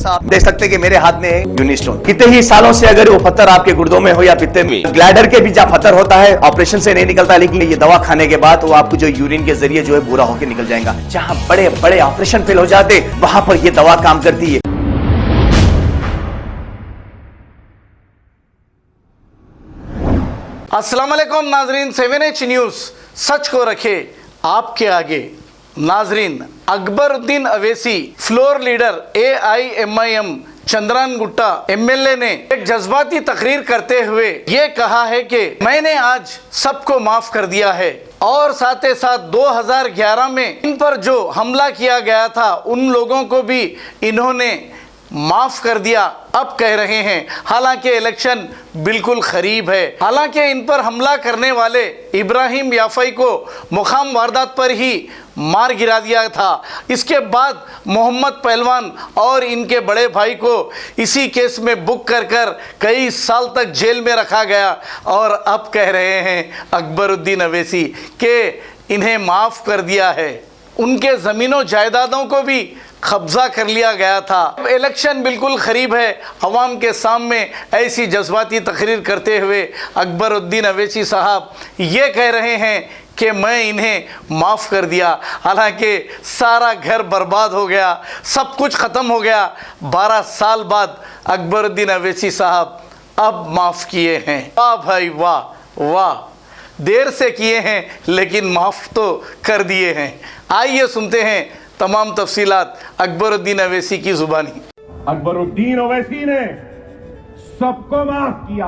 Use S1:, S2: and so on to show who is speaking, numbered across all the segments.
S1: जैसा आप देख सकते हैं कि मेरे हाथ में है यूनिस्टोन। कितने ही सालों से अगर वो पत्थर आपके गुर्दों में हो या पित्ते में, ग्लैडर के भी जहाँ पत्थर होता है ऑपरेशन से नहीं निकलता, लेकिन ये दवा खाने के बाद वो आपको जो यूरिन के जरिए जो है पूरा होकर निकल जाएगा। जहाँ बड़े बड़े ऑपरेशन फेल हो जाते वहां पर ये दवा काम करती है।
S2: अस्सलाम वालेकुम नाजरीन, 7H न्यूज़ सच को रखे आपके आगे। नाजरीन, Akbaruddin Owaisi floor leader AIMIM Chandrayangutta MLA ने एक जज्बाती तकरीर करते हुए ये कहा है कि मैंने आज सबको माफ कर दिया है और साथ ही साथ 2011 में इन पर जो हमला किया गया था उन लोगों को भी इन्होंने माफ कर दिया। अब कह रहे हैं हालांकि इलेक्शन बिल्कुल करीब है, हालांकि इन पर हमला करने वाले इब्राहिम याफई को मुकाम वारदात पर ही मार गिरा दिया था। इसके बाद मोहम्मद पहलवान और इनके बड़े भाई को इसी केस में बुक कर कई साल तक जेल में रखा गया और अब कह रहे हैं अकबरुद्दीन अवैसी कि इन्हें माफ़ कर दिया है। उनके ज़मीनों जायदादों को भी कब्जा कर लिया गया था। इलेक्शन बिल्कुल करीब है। अवाम के सामने ऐसी जज्बाती तकरीर करते हुए अकबरुद्दीन अवैसी साहब ये कह रहे हैं कि मैं इन्हें माफ़ कर दिया, हालांकि सारा घर बर्बाद हो गया, सब कुछ ख़त्म हो गया। 12 साल बाद अकबरुद्दीन अवैसी साहब अब माफ़ किए हैं। वाह भाई वाह वाह, देर से किए हैं लेकिन माफ़ तो कर दिए हैं। आइए सुनते हैं तमाम तफसीलात अकबरुद्दीन अवैसी की जुबानी।
S3: अकबरुद्दीन अवैसी ने सबको माफ किया,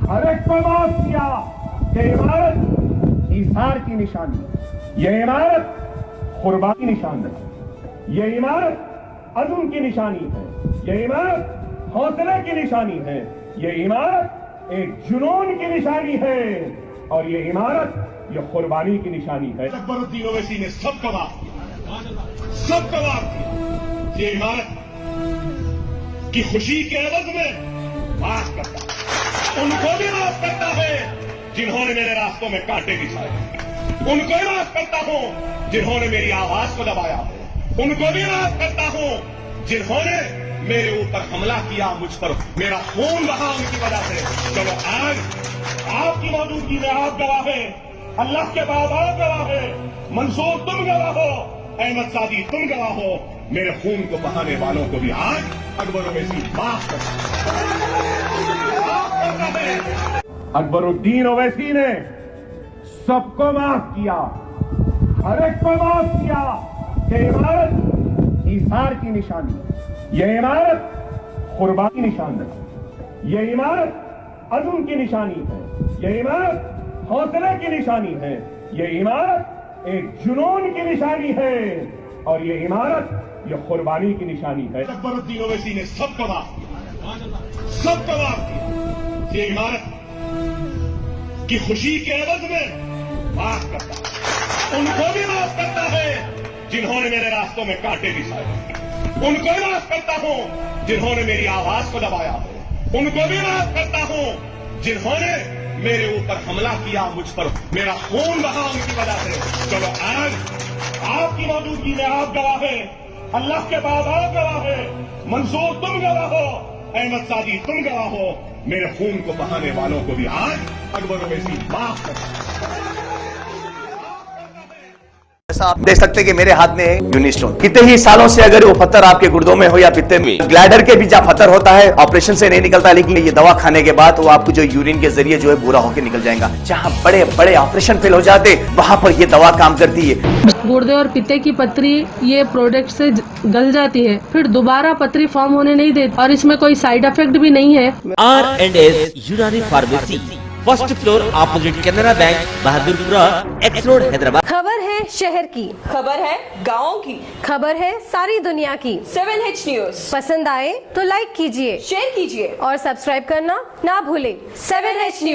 S3: हर एक को माफ किया। ये इमारत ईसार की निशानी, ये इमारत कुर्बानी निशानी है, ये इमारत अज़्म की निशानी है, ये इमारत हौसले की निशानी है, ये इमारत एक जुनून की निशानी है और ये इमारत ये कुर्बानी की निशानी है। अकबरुद्दीन अवैसी ने सबको माफ किया, सबको माफ किया। ये इमारत की खुशी के एवज में माफ करता है, उनको भी माफ करता है जिन्होंने मेरे रास्तों में कांटे बिछाए, उनको भी माफ करता हूं जिन्होंने मेरी आवाज को दबाया हो, उनको भी माफ करता हूं जिन्होंने मेरे ऊपर हमला किया, मुझ पर मेरा खून बहा उनकी वजह से। चलो आज आपकी मौजूदगी में आप गवाह है, अल्लाह के बाद आप गवाह है, मंसूर तुम गवाह हो, अहमद सादी तुम गवाह हो। मेरे खून को बहाने वालों को भी आज अकबर अवैसी माफ करता है। अकबरुद्दीन अवैसी ने सबको माफ किया, हर एक को माफ किया। ये इमारत ईसार की निशानी, ये इमारत कुर्बानी निशानी है, ये इमारत अज़्म की निशानी है, ये इमारत हौसले की निशानी है, ये इमारत एक जुनून की निशानी है और ये इमारत ये कुर्बानी की निशानी है। अकबरुद्दीन अवैसी ने सबको माफ किया, सबको माफ किया। ये इमारत की खुशी के एवज में माफ करता है, उनको भी माफ करता है जिन्होंने मेरे रास्तों में कांटे बिछाए, उनको भी माफ करता हूं जिन्होंने मेरी आवाज को दबाया हो, उनको भी माफ करता हूं जिन्होंने मेरे ऊपर हमला किया, मुझ पर मेरा खून बहा उनकी वजह से। चलो आज आपकी मौजूदगी में आप गवाह है, अल्लाह के बाद आप गवाह है, मंसूर तुम गवाह हो, अहमद सादी तुम गवाह हो। मेरे खून को बहाने वालों को भी आज अकबर अवैसी माफ करता है।
S1: जैसा आप देख सकते हैं कि मेरे हाथ में है यूनिस्टोन। कितने ही सालों से अगर वो पत्थर आपके गुर्दों में हो या पित्ते में, ग्लैडर के भी जहाँ पत्थर होता है ऑपरेशन से नहीं निकलता, लेकिन ये दवा खाने के बाद वो आपको जो यूरिन के जरिए जो है पूरा होकर निकल जाएगा। जहाँ बड़े बड़े ऑपरेशन फेल हो जाते वहां पर ये दवा काम करती है।
S4: गुर्दे और पित्ते की पथरी ये प्रोडक्ट से गल जाती है, फिर दोबारा पथरी फॉर्म होने नहीं देती और इसमें कोई साइड इफेक्ट भी नहीं है।
S5: R&S यूनानी pharmacy, first floor opposite Canara bank, Bahadurpura, X road, Hyderabad.
S6: खबर है शहर की,
S7: खबर है गाँव की,
S6: खबर है सारी दुनिया की।
S7: 7H न्यूज़
S6: पसंद आए तो लाइक कीजिए,
S7: शेयर कीजिए
S6: और सब्सक्राइब करना ना भूलें।
S7: 7H news.